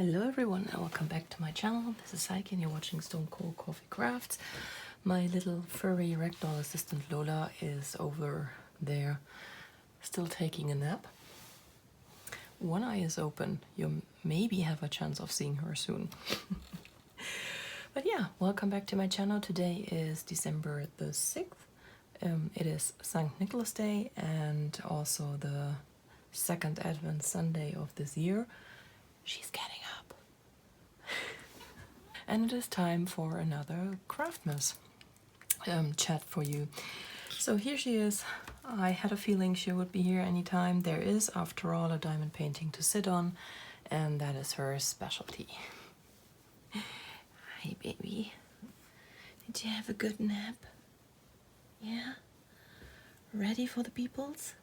Hello everyone and welcome back to my channel. This is Heike and you're watching Stone Cold Coffee Crafts. My little furry ragdoll assistant Lola is over there still taking a nap. One eye is open. You maybe have a chance of seeing her soon. But yeah, welcome back to my channel. Today is December the 6th. It is St. Nicholas Day and also the second Advent Sunday of this year. She's getting up. And it is time for another Craftmass chat for you. So here she is. I had a feeling she would be here anytime. There is, after all, a diamond painting to sit on, and that is her specialty. Hi, baby. Did you have a good nap? Yeah? Ready for the peoples?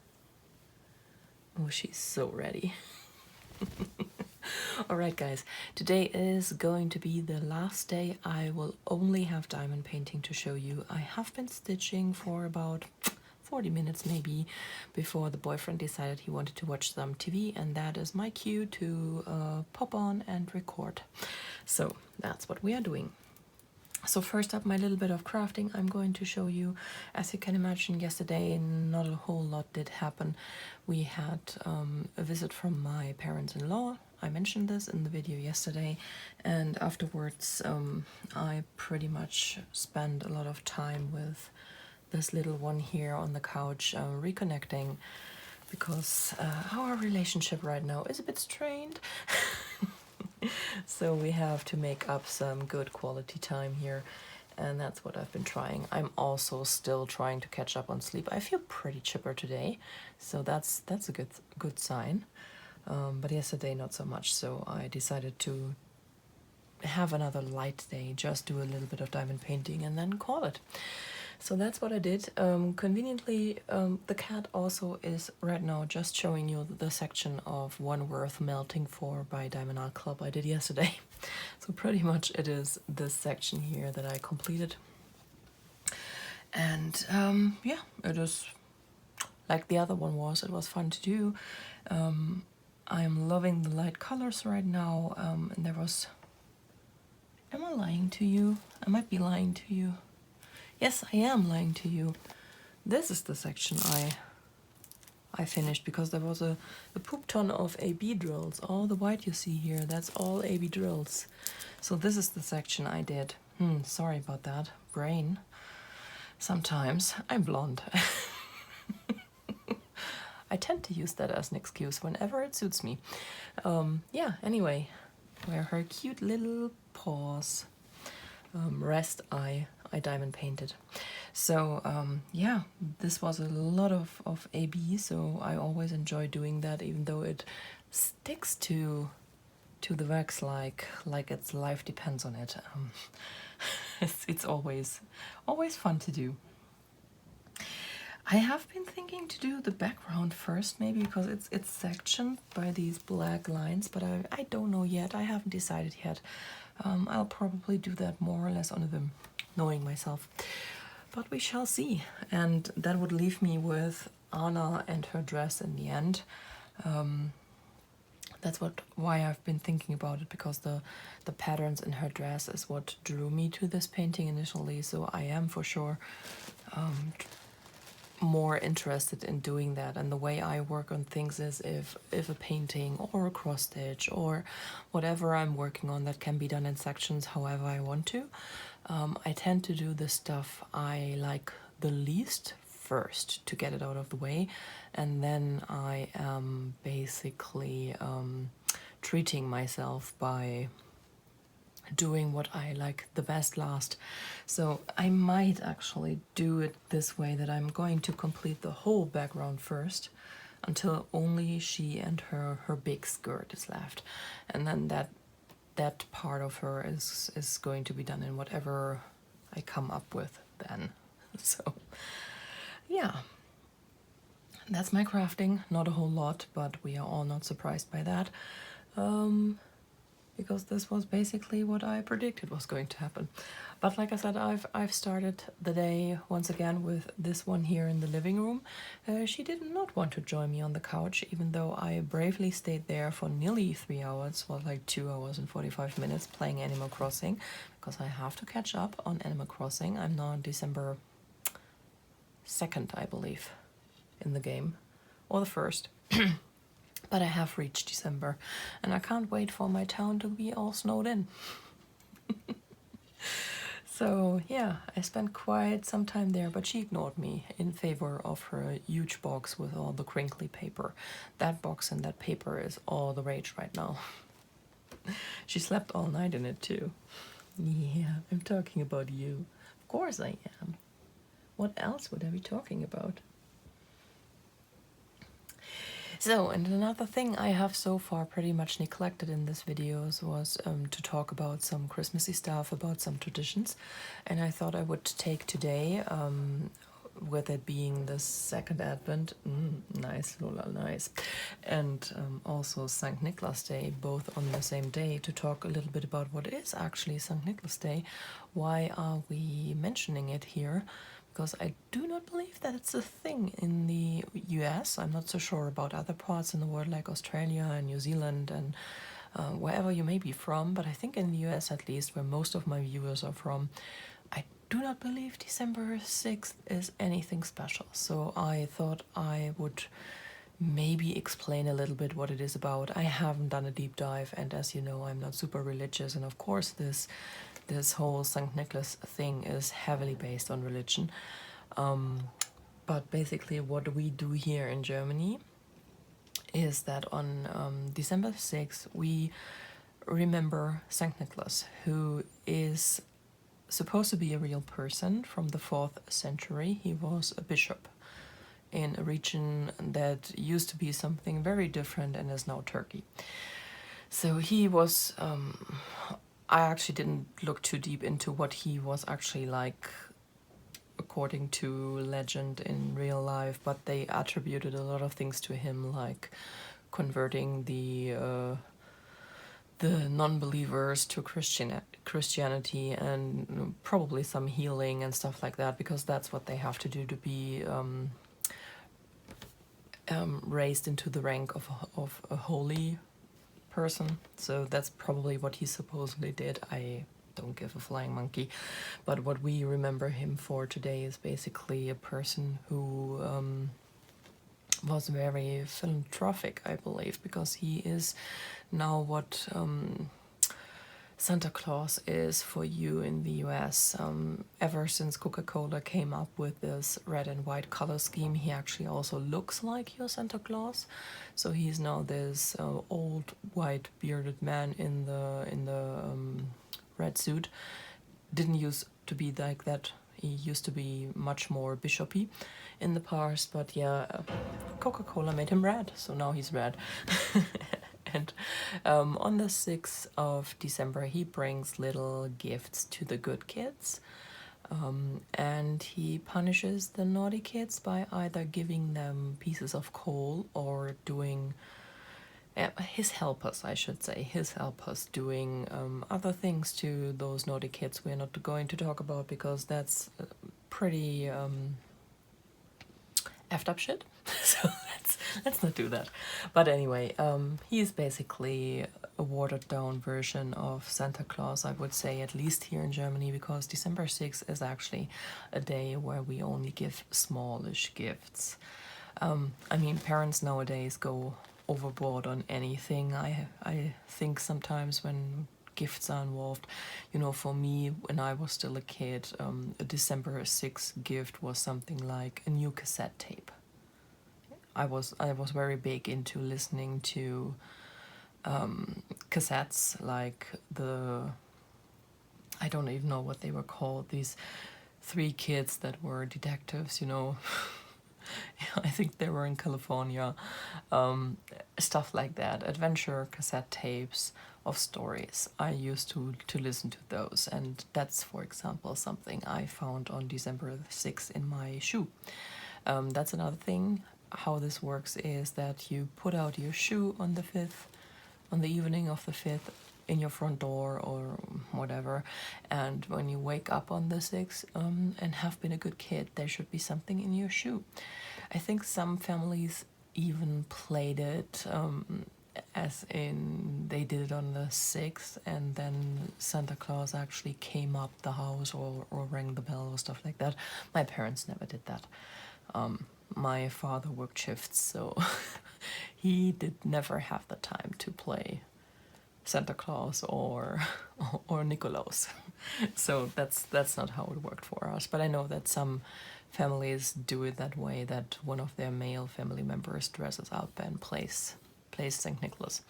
Oh, she's so ready. Alright guys, today is going to be the last day I will only have diamond painting to show you. I have been stitching for about 40 minutes maybe before the boyfriend decided he wanted to watch some TV, and that is my cue to pop on and record. So that's what we are doing. So first up, my little bit of crafting I'm going to show you. As you can imagine, yesterday not a whole lot did happen. We had a visit from my parents-in-law. I mentioned this in the video yesterday, and afterwards I pretty much spent a lot of time with this little one here on the couch reconnecting, because our relationship right now is a bit strained. So we have to make up some good quality time here, and that's what I've been trying. I'm also still trying to catch up on sleep. I feel pretty chipper today, so that's a good sign. But yesterday not so much, so I decided to have another light day, just do a little bit of diamond painting and then call it. So that's what I did. Conveniently, the cat also is right now just showing you the section of One Worth Melting For by Diamond Art Club I did yesterday. So pretty much it is this section here that I completed. And yeah, it is like the other one was. It was fun to do. I'm loving the light colors right now. And there was... Am I lying to you? I might be lying to you. Yes, I am lying to you. This is the section I finished, because there was a poop ton of AB drills. All the white you see here, that's all AB drills. So this is the section I did. Sorry about that. Brain. Sometimes I'm blonde. I tend to use that as an excuse whenever it suits me. Yeah, anyway, where her cute little paws rest, I diamond painted. So yeah, this was a lot of AB, so I always enjoy doing that, even though it sticks to the wax like its life depends on it. It's always fun to do. I have been thinking to do the background first, maybe because it's sectioned by these black lines, but I don't know yet. I haven't decided yet. I'll probably do that more or less on a whim, knowing myself. But we shall see. And that would leave me with Anna and her dress in the end. That's why I've been thinking about it, because the patterns in her dress is what drew me to this painting initially. So I am for sure more interested in doing that. And the way I work on things is if a painting or a cross stitch or whatever I'm working on that can be done in sections however I want to, I tend to do the stuff I like the least first to get it out of the way, and then I am basically treating myself by doing what I like the best last. So I might actually do it this way, that I'm going to complete the whole background first until only she and her big skirt is left, and then that part of her is going to be done in whatever I come up with then. So yeah, that's my crafting. Not a whole lot, but we are all not surprised by that. Because because this was basically what I predicted was going to happen. But like I said, I've started the day once again with this one here in the living room. She did not want to join me on the couch, even though I bravely stayed there for nearly 3 hours, well, like 2 hours and 45 minutes playing Animal Crossing, because I have to catch up on Animal Crossing. I'm now on December 2nd, I believe, in the game, or the 1st. But I have reached December, and I can't wait for my town to be all snowed in. So yeah, I spent quite some time there, but she ignored me in favor of her huge box with all the crinkly paper. That box and that paper is all the rage right now. She slept all night in it too. Yeah, I'm talking about you. Of course I am. What else would I be talking about? So, and another thing I have so far pretty much neglected in this videos was to talk about some Christmassy stuff, about some traditions. And I thought I would take today, with it being the second Advent, nice, Lola, nice, and also St. Nicholas Day, both on the same day, to talk a little bit about what is actually St. Nicholas Day. Why are we mentioning it here? Because I do not believe that it's a thing in the US. I'm not so sure about other parts in the world like Australia and New Zealand and wherever you may be from, but I think in the US at least, where most of my viewers are from, I do not believe December 6th is anything special. So I thought I would maybe explain a little bit what it is about. I haven't done a deep dive, and as you know, I'm not super religious, and of course this whole St. Nicholas thing is heavily based on religion. But basically what we do here in Germany is that on December 6th we remember St. Nicholas, who is supposed to be a real person from the 4th century. He was a bishop in a region that used to be something very different and is now Turkey. So he was, I actually didn't look too deep into what he was actually like according to legend in real life, but they attributed a lot of things to him, like converting the non-believers to Christianity, and probably some healing and stuff like that, because that's what they have to do to be raised into the rank of a holy person. So that's probably what he supposedly did. I don't give a flying monkey. But what we remember him for today is basically a person who was very philanthropic, I believe, because he is now what Santa Claus is for you in the US. Ever since Coca-Cola came up with this red and white color scheme, he actually also looks like your Santa Claus. So he's now this old white bearded man in the red suit. Didn't used to be like that. He used to be much more bishopy in the past, but yeah, Coca-Cola made him red, so now he's red. And on the 6th of December, he brings little gifts to the good kids. And he punishes the naughty kids by either giving them pieces of coal or doing his helpers, I should say, his helpers doing other things to those naughty kids we're not going to talk about, because that's pretty effed up shit. So let's not do that. But anyway, he is basically a watered down version of Santa Claus, I would say, at least here in Germany, because December 6th is actually a day where we only give smallish gifts. I mean, parents nowadays go overboard on anything. I think sometimes when gifts are involved, you know, for me, when I was still a kid, a December 6th gift was something like a new cassette tape. I was very big into listening to cassettes, like I don't even know what they were called, these 3 kids that were detectives, you know. I think they were in California, stuff like that, adventure cassette tapes of stories. I used to listen to those, and that's, for example, something I found on December 6th in my shoe. That's another thing. How this works is that you put out your shoe on the 5th, on the evening of the 5th, in your front door or whatever. And when you wake up on the 6th and have been a good kid, there should be something in your shoe. I think some families even played it as in they did it on the 6th, and then Santa Claus actually came up the house or rang the bell or stuff like that. My parents never did that. My father worked shifts, so he did never have the time to play Santa Claus or Nikolaus. So that's not how it worked for us. But I know that some families do it that way, that one of their male family members dresses up and plays St. Nicholas.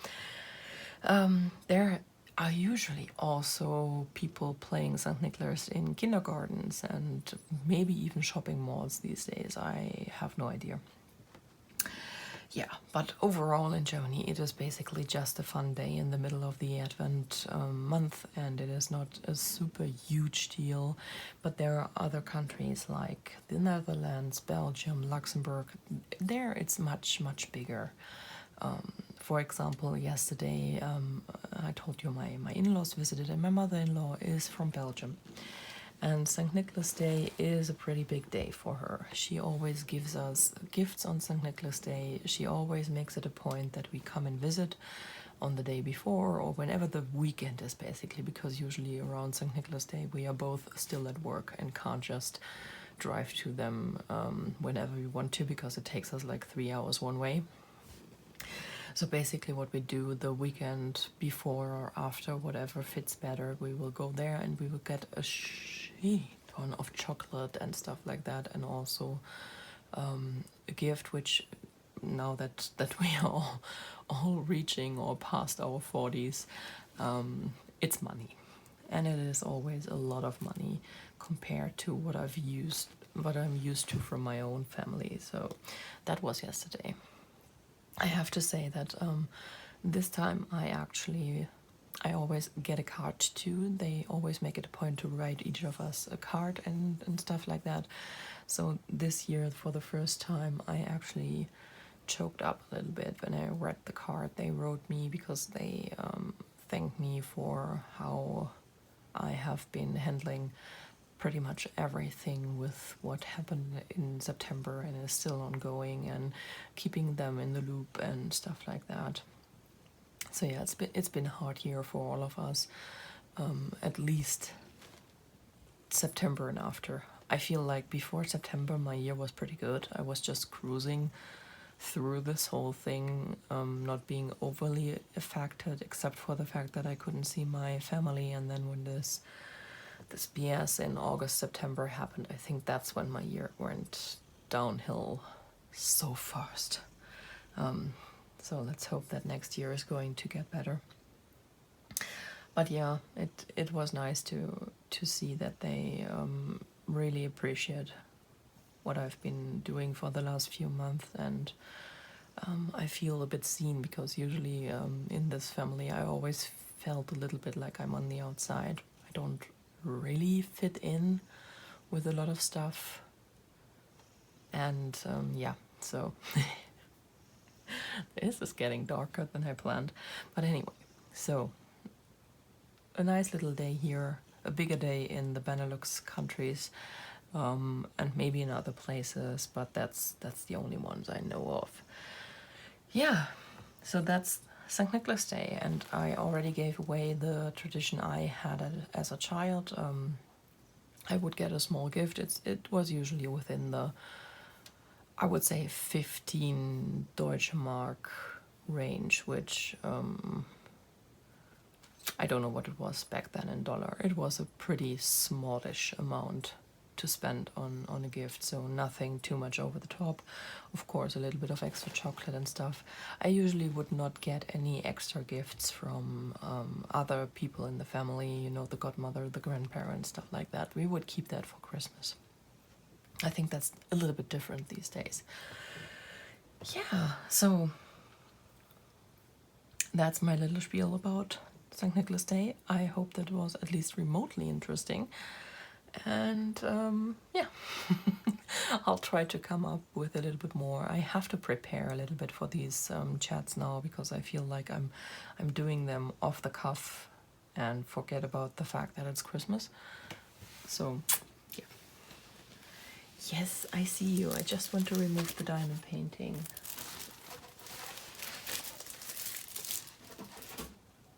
There are usually also people playing St. Nicholas in kindergartens and maybe even shopping malls these days. I have no idea. Yeah, but overall in Germany, it is basically just a fun day in the middle of the Advent month, and it is not a super huge deal. But there are other countries like the Netherlands, Belgium, Luxembourg. There it's much, much bigger. For example, yesterday I told you my in-laws visited, and my mother-in-law is from Belgium. And St. Nicholas Day is a pretty big day for her. She always gives us gifts on St. Nicholas Day. She always makes it a point that we come and visit on the day before or whenever the weekend is, basically, because usually around St. Nicholas Day we are both still at work and can't just drive to them whenever we want to, because it takes us like 3 hours one way. So basically what we do the weekend before or after, whatever fits better, we will go there and we will get a shit ton of chocolate and stuff like that, and also a gift which, now that we are all reaching or past our 40s, it's money. And it is always a lot of money compared to what I'm used to from my own family. So that was yesterday. I have to say that this time I always get a card too. They always make it a point to write each of us a card and stuff like that. So this year, for the first time, I actually choked up a little bit when I read the card they wrote me, because they thanked me for how I have been handling pretty much everything with what happened in September and is still ongoing, and keeping them in the loop and stuff like that. So yeah, it's been a hard year for all of us, at least September and after. I feel like before September my year was pretty good. I was just cruising through this whole thing, not being overly affected, except for the fact that I couldn't see my family. And then when this BS in August, September happened, I think that's when my year went downhill so fast. So let's hope that next year is going to get better. But yeah, it was nice to see that they really appreciate what I've been doing for the last few months, and I feel a bit seen, because usually in this family I always felt a little bit like I'm on the outside. I don't really fit in with a lot of stuff, and yeah, so this is getting darker than I planned. But anyway, so a nice little day here, a bigger day in the Benelux countries, and maybe in other places, but that's the only ones I know of. Yeah, so that's St. Nicholas Day, and I already gave away the tradition I had as a child. I would get a small gift. It was usually within the, I would say, 15 Deutsche Mark range, which I don't know what it was back then in dollar. It was a pretty smallish amount to spend on a gift, so nothing too much over the top. Of course, a little bit of extra chocolate and stuff. I usually would not get any extra gifts from other people in the family, you know, the godmother, the grandparents, stuff like that. We would keep that for Christmas. I think that's a little bit different these days. Yeah, so that's my little spiel about St. Nicholas Day. I hope that was at least remotely interesting. And yeah, I'll try to come up with a little bit more. I have to prepare a little bit for these chats now, because I feel like I'm doing them off the cuff and forget about the fact that it's Christmas. So yeah. Yes, I see you. I just want to remove the diamond painting.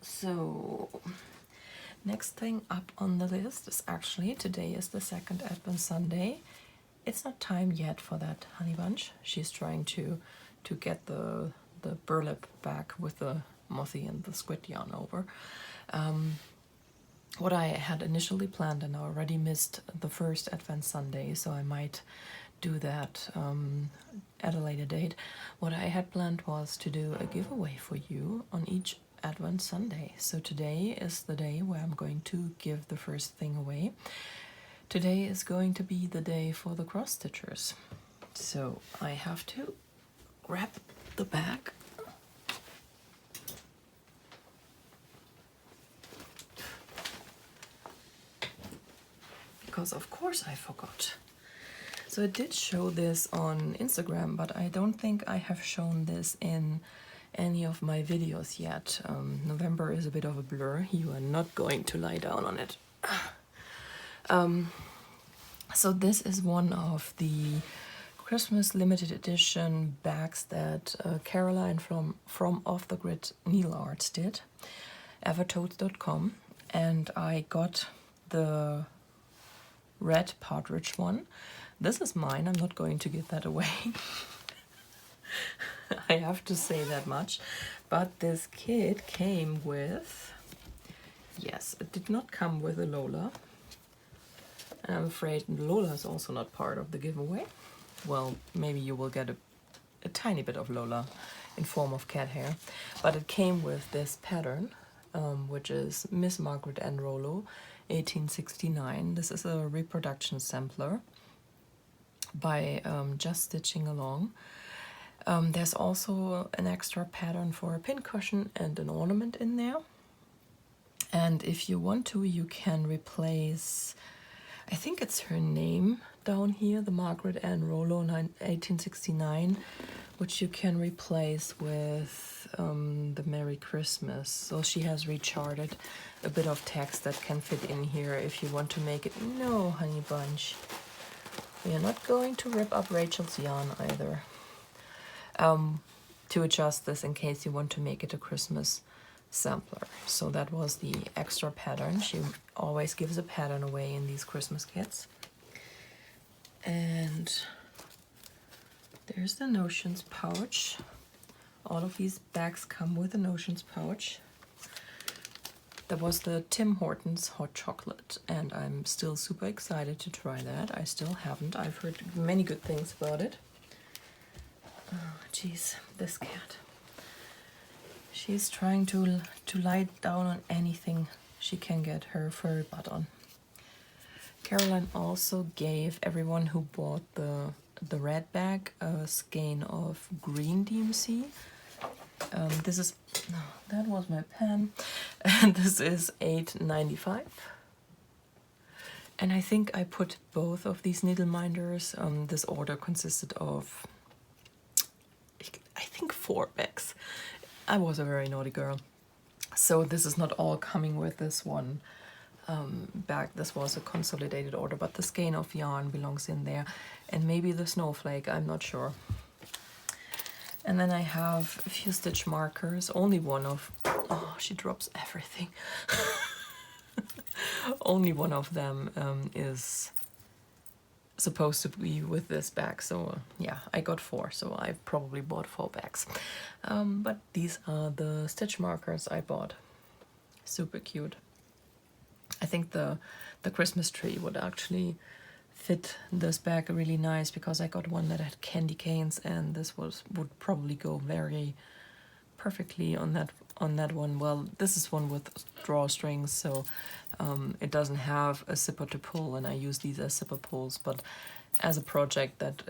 So next thing up on the list is actually, today is the second Advent Sunday. It's not time yet for that honey bunch. She's trying to get the burlap back with the mothy and the squid yarn over. What I had initially planned, and I already missed the first Advent Sunday, so I might do that at a later date. What I had planned was to do a giveaway for you on each Advent Sunday. So today is the day where I'm going to give the first thing away. Today is going to be the day for the cross stitchers. So I have to grab the bag. Because of course I forgot. So I did show this on Instagram, but I don't think I have shown this in any of my videos yet. November is a bit of a blur. You are not going to lie down on it. So this is one of the Christmas limited edition bags that Caroline from Off the Grid Needle Arts did, evertotes.com, and I got the red partridge one. This is mine. I'm not going to give that away. I have to say that much. But this kit came with, yes, it did not come with a Lola. I'm afraid Lola is also not part of the giveaway. Well, maybe you will get a tiny bit of Lola in form of cat hair. But it came with this pattern, which is Miss Margaret Ann Rollo, 1869. This is a reproduction sampler by Just Stitching Along. There's also an extra pattern for a pincushion and an ornament in there. And if you want to, you can replace, I think it's her name down here, the Margaret Ann Rollo 1869, which you can replace with the Merry Christmas. So she has recharted a bit of text that can fit in here if you want to make it. No, honey bunch. We are not going to rip up Rachel's yarn either. To adjust this in case you want to make it a Christmas sampler. So that was the extra pattern. She always gives a pattern away in these Christmas kits. And there's the Notions pouch. All of these bags come with a Notions pouch. There was the Tim Hortons hot chocolate, and I'm still super excited to try that. I still haven't. I've heard many good things about it. Oh, geez, this cat. She's trying to lie down on anything she can get her furry butt on. Caroline also gave everyone who bought the red bag a skein of green DMC. This is, that was my pen, and this is $8.95. And I think I put both of these needle minders. This order consisted of, I think, 4 bags. I was a very naughty girl. So this is not all coming with this one bag. This was a consolidated order, but the skein of yarn belongs in there. And maybe the snowflake, I'm not sure. And then I have a few stitch markers. Only one of, oh, she drops everything. Only one of them is supposed to be with this bag. So yeah, I got 4, so I probably bought 4 bags. But these are the stitch markers I bought. Super cute. I think the Christmas tree would actually fit this bag really nice, because I got one that had candy canes, and this would probably go very perfectly on that one. Well, this is one with drawstrings, so it doesn't have a zipper to pull, and I use these as zipper pulls, but as a project that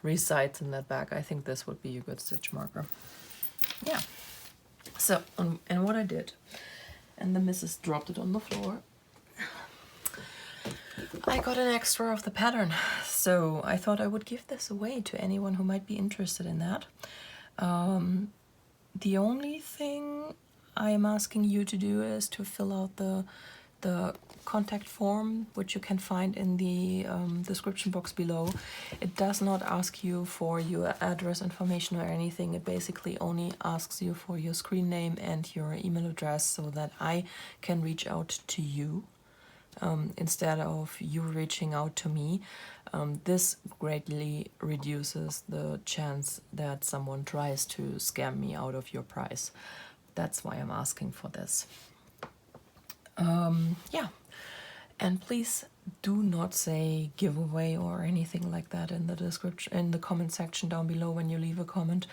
resides in that bag, I think this would be a good stitch marker. Yeah. So, and what I did, and the missus dropped it on the floor, I got an extra of the pattern. So I thought I would give this away to anyone who might be interested in that. The only thing I am asking you to do is to fill out the contact form, which you can find in the description box below. It does not ask you for your address information or anything. It basically only asks you for your screen name and your email address so that I can reach out to you instead of you reaching out to me. This greatly reduces the chance that someone tries to scam me out of your price. That's why I'm asking for this. Yeah, and please do not say giveaway or anything like that in the description, in the comment section down below when you leave a comment.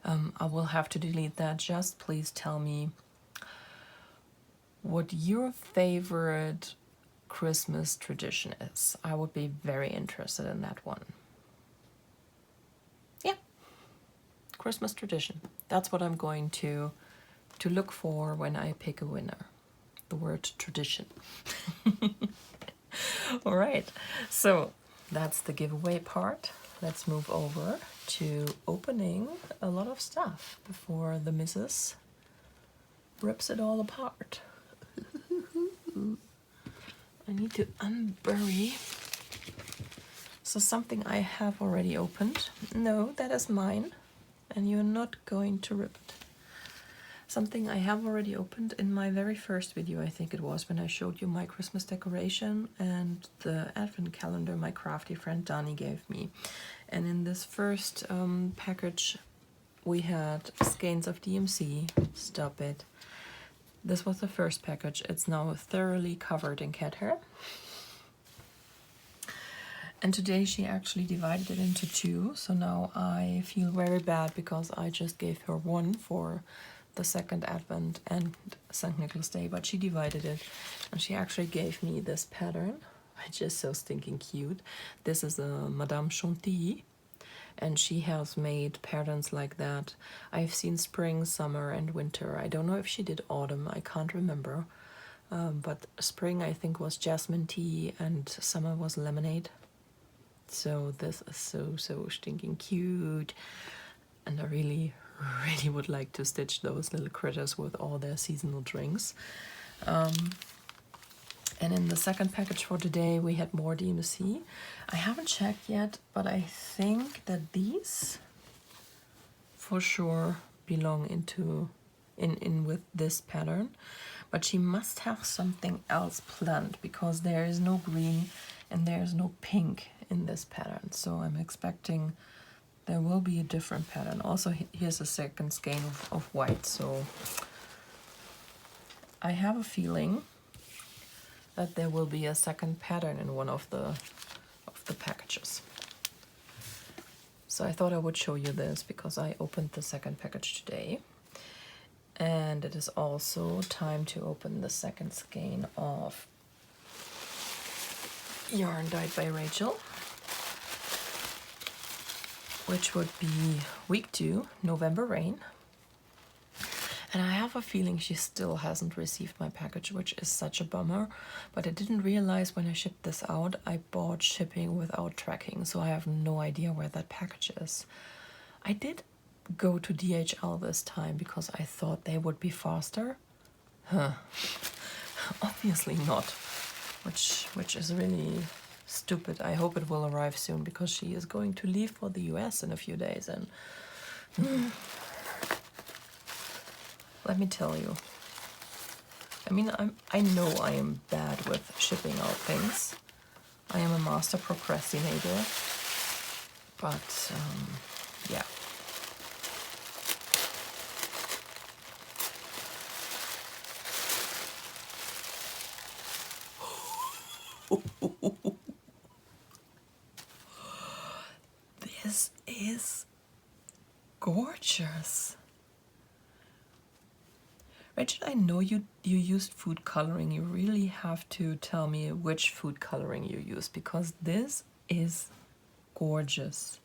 I will have to delete that. Just please tell me what your favorite Christmas tradition is. I would be very interested in that one. Yeah, Christmas tradition. That's what I'm going to look for when I pick a winner. The word tradition. All right, so that's the giveaway part. Let's move over to opening a lot of stuff before the missus rips it all apart. I need to unbury. So something I have already opened. No, that is mine, and you're not going to rip it. Something I have already opened in my very first video, I think it was, when I showed you my Christmas decoration and the advent calendar my crafty friend Dani gave me. And in this first package we had skeins of DMC. Stop it. This was the first package. It's now thoroughly covered in cat hair. And today she actually divided it into two, so now I feel very bad because I just gave her one for the second Advent and St. Nicholas Day, but she divided it and she actually gave me this pattern, which is so stinking cute. This is a Madame Chantilly, and she has made patterns like that. I've seen spring, summer, and winter. I don't know if she did autumn, I can't remember. But spring, I think, was jasmine tea, and summer was lemonade. So this is so stinking cute, and I really would like to stitch those little critters with all their seasonal drinks. And in the second package for today we had more DMC. I haven't checked yet, but I think that these for sure belong in with this pattern, but she must have something else planned because there is no green and there is no pink in this pattern, so I'm expecting there will be a different pattern. Also, here's a second skein of white, so I have a feeling that there will be a second pattern in one of the packages. So I thought I would show you this because I opened the second package today. And it is also time to open the second skein of Yarn Dyed by Rachel, which would be week 2, November Rain. And I have a feeling she still hasn't received my package, which is such a bummer. But I didn't realize when I shipped this out, I bought shipping without tracking, so I have no idea where that package is. I did go to DHL this time because I thought they would be faster. Huh. Obviously not, which is really stupid. I hope it will arrive soon because she is going to leave for the US in a few days, and let me tell you, I mean, I know I am bad with shipping out things. I am a master procrastinator, but yeah. This is gorgeous. Rachel, I know you used food coloring. You really have to tell me which food coloring you used because this is gorgeous.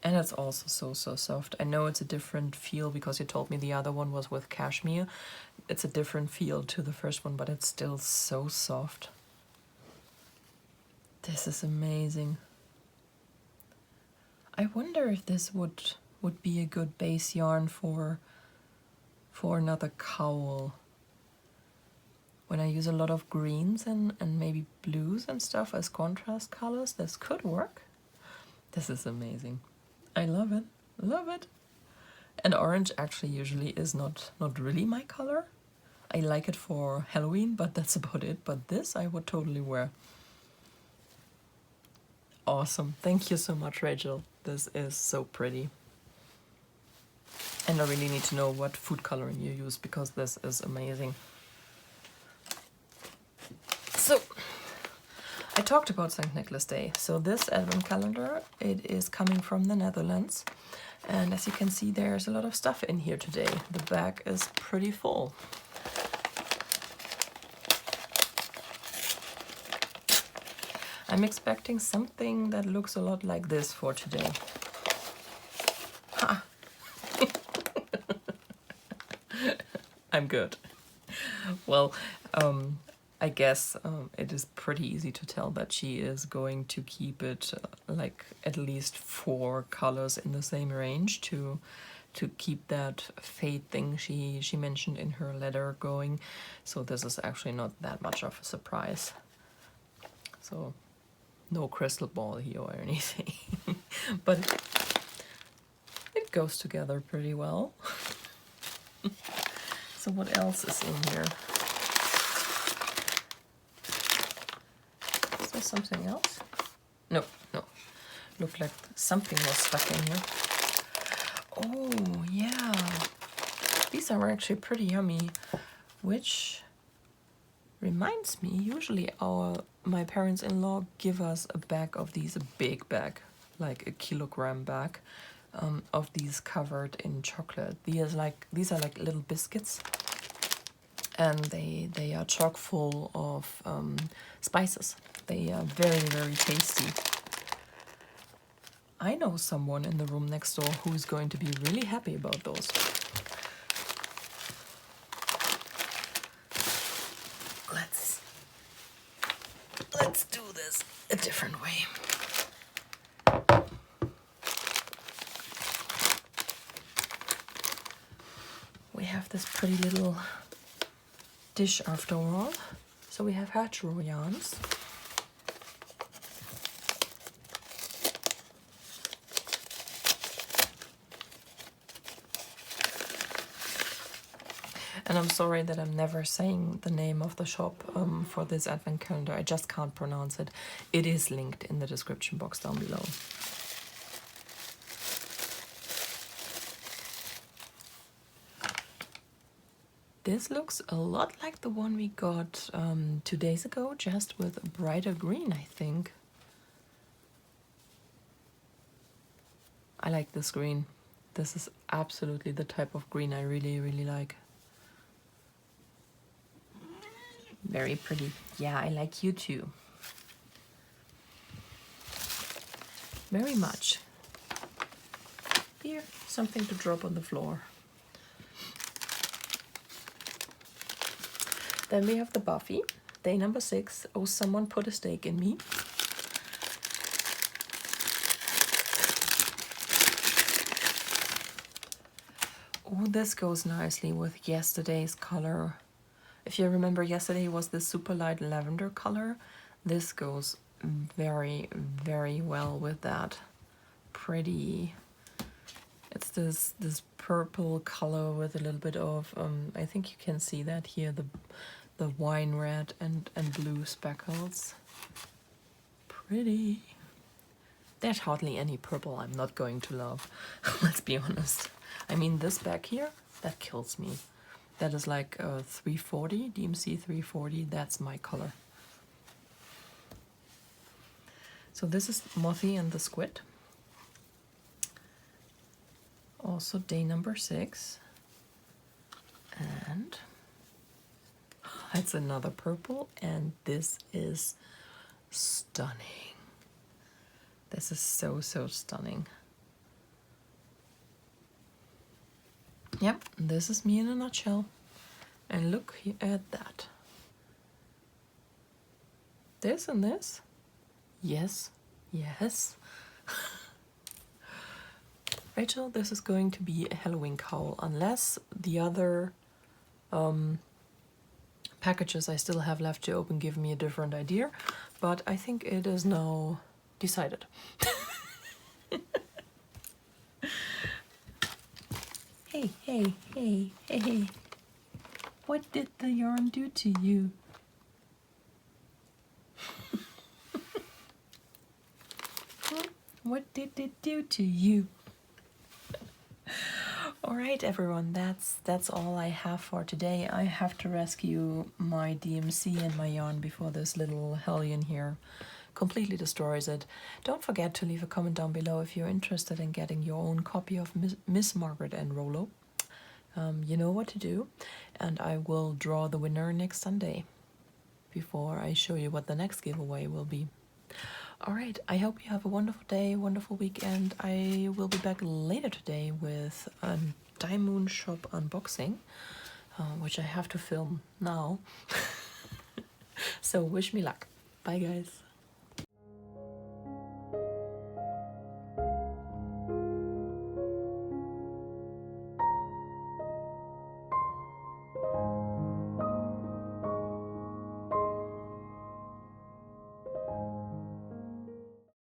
And it's also so soft. I know it's a different feel because you told me the other one was with cashmere. It's a different feel to the first one, but it's still so soft. This is amazing. I wonder if this would be a good base yarn for another cowl. When I use a lot of greens and maybe blues and stuff as contrast colors, this could work. This is amazing. I love it. Love it. And orange actually usually is not really my color. I like it for Halloween, but that's about it. But this I would totally wear. Awesome. Thank you so much, Rachel. This is so pretty. And I really need to know what food coloring you use, because this is amazing. So, I talked about St. Nicholas Day. So this advent calendar, it is coming from the Netherlands. And as you can see, there's a lot of stuff in here today. The bag is pretty full. I'm expecting something that looks a lot like this for today. Ha! I'm good. Well, I guess it is pretty easy to tell that she is going to keep it like at least 4 colors in the same range to keep that fade thing she mentioned in her letter going. So this is actually not that much of a surprise. So no crystal ball here or anything. But it goes together pretty well. So what else is in here? Is there something else? No. Looked like something was stuck in here. Oh, yeah. These are actually pretty yummy, which reminds me, usually my parents-in-law give us a bag of these, a big bag, like a kilogram bag, of these covered in chocolate. These are like little biscuits, and they are chock full of spices. They are very, very tasty. I know someone in the room next door who is going to be really happy about those. Let's do this a different way. We have this pretty little dish after all. So we have hedgerow yarns. And I'm sorry that I'm never saying the name of the shop for this advent calendar. I just can't pronounce it. It is linked in the description box down below. This looks a lot like the one we got 2 days ago, just with a brighter green, I think. I like this green. This is absolutely the type of green I really, really like. Very pretty. Yeah, I like you too. Very much. Here, something to drop on the floor. Then we have the Buffy, day number 6. Oh, someone put a steak in me. Oh, this goes nicely with yesterday's color. If you remember, yesterday was the super light lavender color. This goes very, very well with that. Pretty. It's this purple color with a little bit of, I think you can see that here, the wine red and blue speckles. Pretty. There's hardly any purple I'm not going to love. Let's be honest. I mean, this back here, that kills me. That is like 340, DMC 340, that's my color. So this is Mothy and the Squid. Also day number 6. And it's another purple, and this is stunning. This is so, so stunning. Yep, this is me in a nutshell. And look at that. This and this, Yes, yes. Rachel, this is going to be a Halloween cowl, unless the other packages I still have left to open give me a different idea, but I think it is now decided. Hey, hey, hey, hey. What did the yarn do to you? What did it do to you? Alright everyone, that's all I have for today. I have to rescue my DMC and my yarn before this little hellion here completely destroys it. Don't forget to leave a comment down below if you're interested in getting your own copy of Miss Margaret and Rollo. You know what to do, and I will draw the winner next Sunday before I show you what the next giveaway will be. Alright, I hope you have a wonderful day, wonderful weekend. I will be back later today with a Diamond Shop unboxing, which I have to film now. So wish me luck. Bye guys.